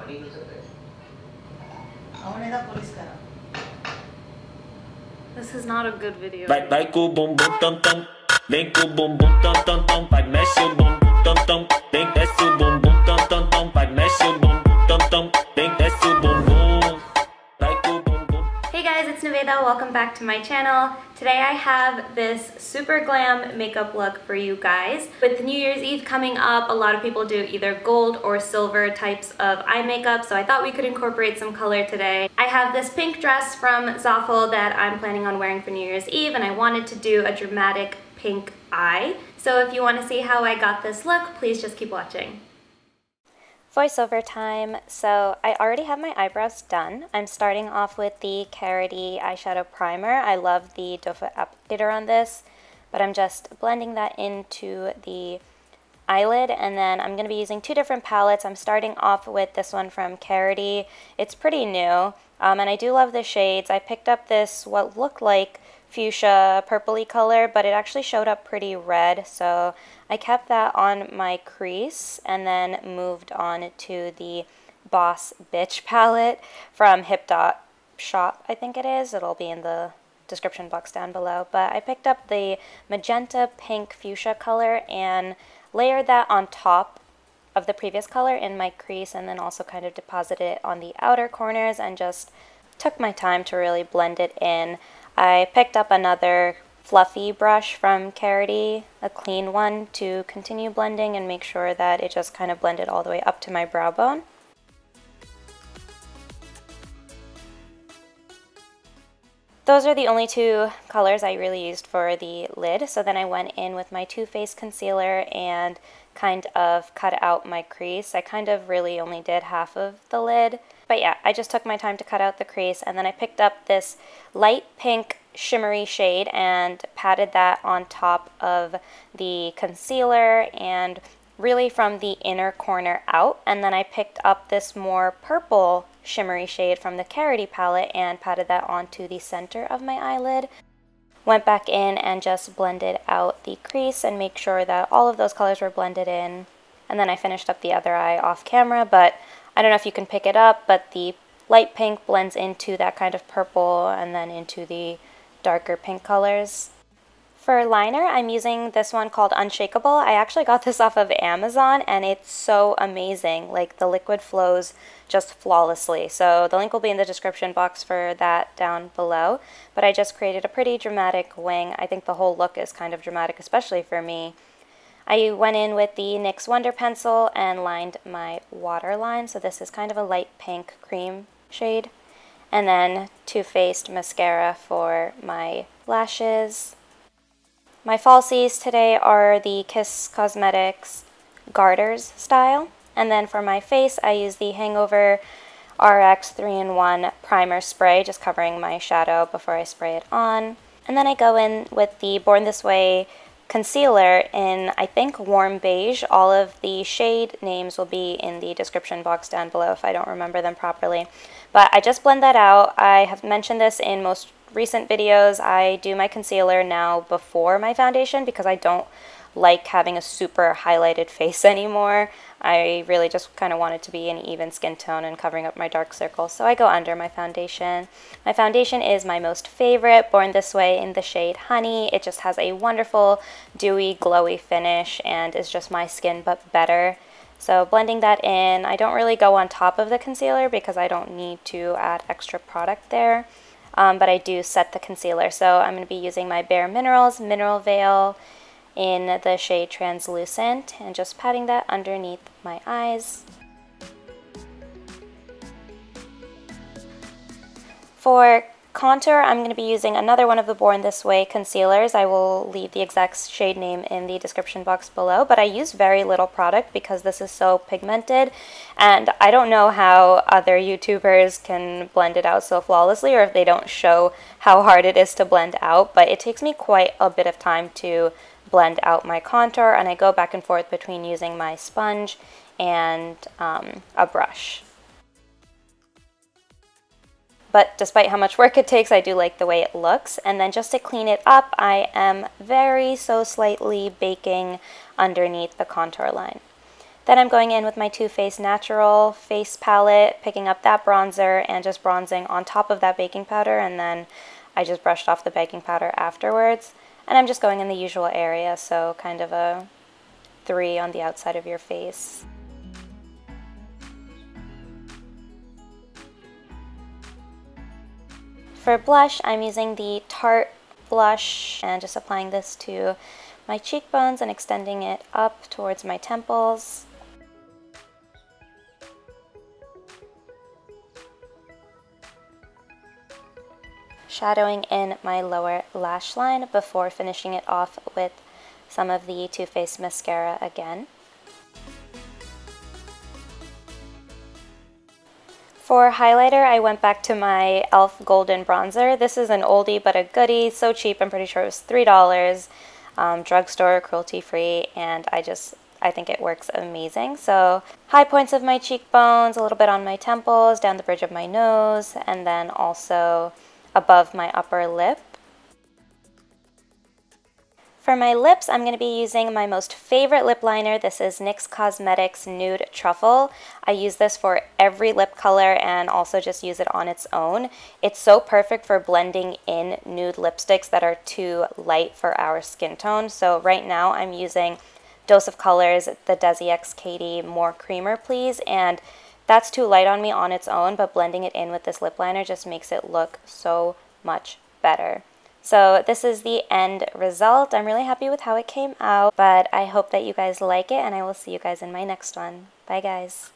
This is not a good video. Vai com o bumbum tam tam, vem com o bumbum tam tam tam, vai mexe o bumbum tam tam, vem desce o bumbum tam tam tam, vai mexe o bumbum tam tam, vem desce o bumbum, vai com o bumbum. Hey guys, it's Niveda. Welcome back to my channel. Today I have this super glam makeup look for you guys. With New Year's Eve coming up, a lot of people do either gold or silver types of eye makeup, so I thought we could incorporate some color today. I have this pink dress from Truffle that I'm planning on wearing for New Year's Eve, and I wanted to do a dramatic pink eye. So if you want to see how I got this look, please just keep watching. Voiceover time. So I already have my eyebrows done. I'm starting off with the Caridy eyeshadow primer. I love the Toffee applicator on this, but I'm just blending that into the eyelid, and then I'm going to be using two different palettes. I'm starting off with this one from Caridy. It's pretty new, and I do love the shades. I picked up this what looked like fuchsia purpley color, but it actually showed up pretty red, so I kept that on my crease and then moved on to the Boss Bitch palette from Hip Dot Shop, I think it is. It'll be in the description box down below, but I picked up the magenta pink fuchsia color and layered that on top of the previous color in my crease, and then also kind of deposited it on the outer corners and just took my time to really blend it in. I picked up another fluffy brush from Caridy, a clean one, to continue blending and make sure that it just kind of blended all the way up to my brow bone. Those are the only two colors I really used for the lid, so then I went in with my Too Faced concealer and kind of cut out my crease. I kind of really only did half of the lid, but yeah, I just took my time to cut out the crease, and then I picked up this light pink shimmery shade and patted that on top of the concealer and really from the inner corner out, and then I picked up this more purple shimmery shade from the Caridy palette and patted that onto the center of my eyelid. Went back in and just blended out the crease and make sure that all of those colors were blended in, and then I finished up the other eye off camera, but I don't know if you can pick it up, but the light pink blends into that kind of purple and then into the darker pink colors. For liner, I'm using this one called Unshakable. I actually got this off of Amazon, and it's so amazing. Like, the liquid flows just flawlessly. So the link will be in the description box for that down below. But I just created a pretty dramatic wing. I think the whole look is kind of dramatic, especially for me. I went in with the NYX Wonder Pencil and lined my waterline. So this is kind of a light pink cream shade. And then Too Faced mascara for my lashes. My falsies today are the Kiss Cosmetics Garters style. And then for my face, I use the Hangover RX 3-in-1 primer spray, just covering my shadow before I spray it on. And then I go in with the Born This Way concealer in, I think, warm beige. All of the shade names will be in the description box down below if I don't remember them properly. But I just blend that out. I have mentioned this in most recent videos. I do my concealer now before my foundation because I don't like having a super highlighted face anymore. I really just kind of want it to be an even skin tone and covering up my dark circles, so I go under my foundation. My foundation is my most favorite, Born This Way in the shade Honey. It just has a wonderful dewy glowy finish and is just my skin but better. So blending that in, I don't really go on top of the concealer because I don't need to add extra product there, but I do set the concealer. So I'm going to be using my Bare Minerals Mineral Veil in the shade Translucent and just patting that underneath my eyes. For contour, I'm going to be using another one of the Born This Way concealers. I will leave the exact shade name in the description box below, but I use very little product because this is so pigmented, and I don't know how other YouTubers can blend it out so flawlessly, or if they don't show how hard it is to blend out, but it takes me quite a bit of time to blend out my contour, and I go back and forth between using my sponge and a brush. But despite how much work it takes, I do like the way it looks. And then just to clean it up, I am slightly baking underneath the contour line. Then I'm going in with my Too Faced Natural Face Palette, picking up that bronzer and just bronzing on top of that baking powder, and then I just brushed off the baking powder afterwards. And I'm just going in the usual area, so kind of a 3 on the outside of your face. For blush, I'm using the Tarte blush and just applying this to my cheekbones and extending it up towards my temples. Shadowing in my lower lash line before finishing it off with some of the Too Faced mascara again. For highlighter, I went back to my e.l.f. Golden Bronzer. This is an oldie but a goodie, so cheap. I'm pretty sure it was $3, drugstore, cruelty-free, and I think it works amazing. So high points of my cheekbones, a little bit on my temples, down the bridge of my nose, and then also above my upper lip. For my lips, I'm going to be using my most favorite lip liner. This is NYX Cosmetics Nude Truffle. I use this for every lip color and also just use it on its own. It's so perfect for blending in nude lipsticks that are too light for our skin tone. So right now I'm using Dose of Colors, the Desi X Katie More Creamer Please, and that's too light on me on its own, but blending it in with this lip liner just makes it look so much better. So this is the end result. I'm really happy with how it came out, but I hope that you guys like it, and I will see you guys in my next one. Bye, guys.